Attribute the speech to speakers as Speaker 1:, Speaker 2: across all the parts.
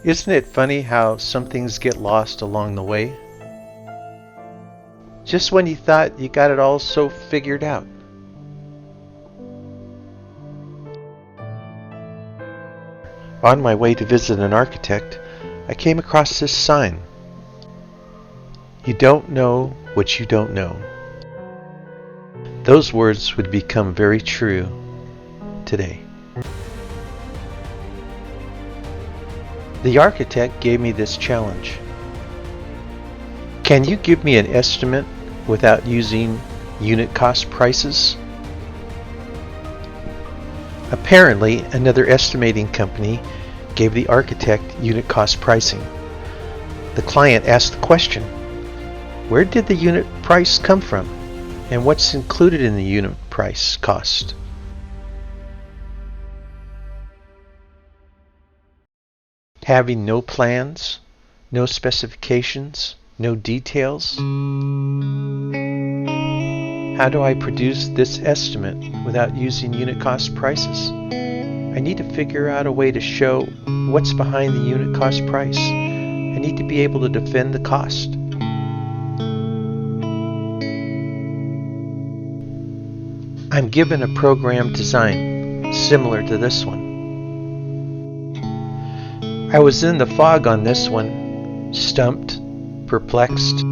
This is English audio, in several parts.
Speaker 1: Isn't it funny how some things get lost along the way? Just when you thought you got it all so figured out. On my way to visit an architect, I came across this sign. You don't know what you don't know. Those words would become very true today. The architect gave me this challenge. Can you give me an estimate without using unit cost prices? Apparently, another estimating company gave the architect unit cost pricing. The client asked the question, where did the unit price come from? And what's included in the unit price cost? Having no plans, no specifications, no details? How do I produce this estimate without using unit cost prices? I need to figure out a way to show what's behind the unit cost price. I need to be able to defend the cost. I'm given a program design similar to this one. I was in the fog on this one, stumped, perplexed.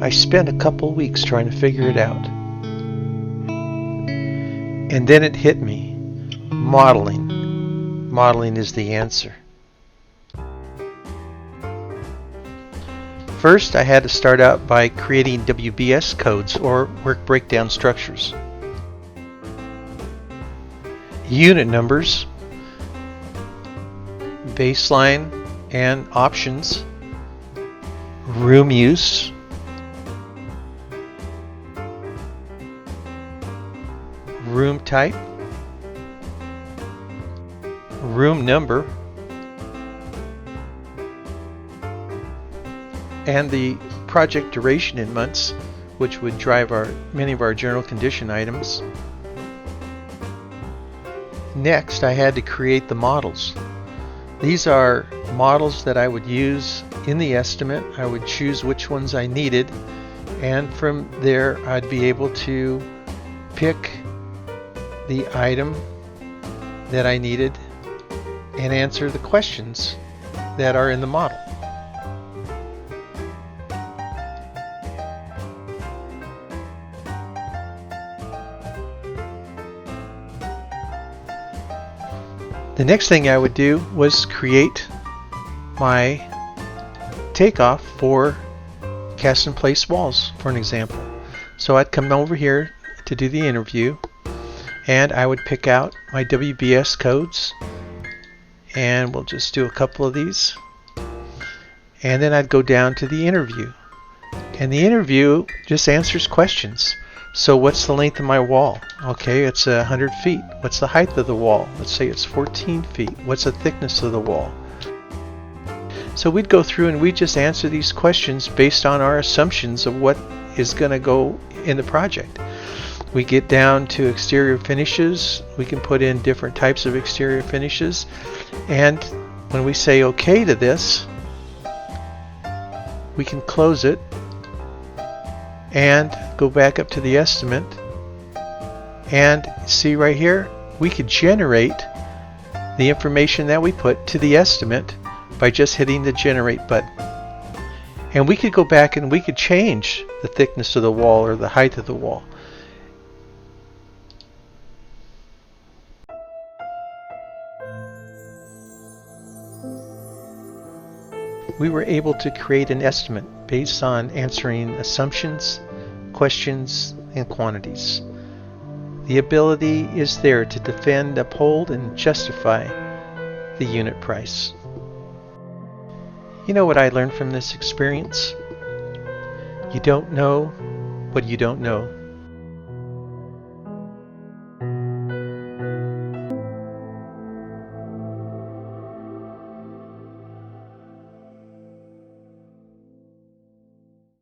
Speaker 1: I spent a couple weeks trying to figure it out. And then it hit me. Modeling. Modeling is the answer. First, I had to start out by creating WBS codes, or work breakdown structures. Unit numbers, baseline and options, room use, room type, room number, and the project duration in months, which would drive many of our general condition items. Next, I had to create the models. These are models that I would use in the estimate. I would choose which ones I needed, and from there I'd be able to pick the item that I needed and answer the questions that are in the model. The next thing I would do was create my takeoff for cast in place walls, for an example. So I'd come over here to do the interview, and I would pick out my WBS codes, and we'll just do a couple of these, and then I'd go down to the interview, and the interview just answers questions. So what's the length of my wall? Okay, it's 100 feet. What's the height of the wall? Let's say it's 14 feet. What's the thickness of the wall? So we'd go through and we'd just answer these questions based on our assumptions of what is going to go in the project. We get down to exterior finishes. We can put in different types of exterior finishes. And when we say okay to this, we can close it and go back up to the estimate, and see right here, we could generate the information that we put to the estimate by just hitting the generate button. And we could go back and we could change the thickness of the wall or the height of the wall. We were able to create an estimate based on answering assumptions, questions, and quantities. The ability is there to defend, uphold, and justify the unit price. You know what I learned from this experience? You don't know what you don't know.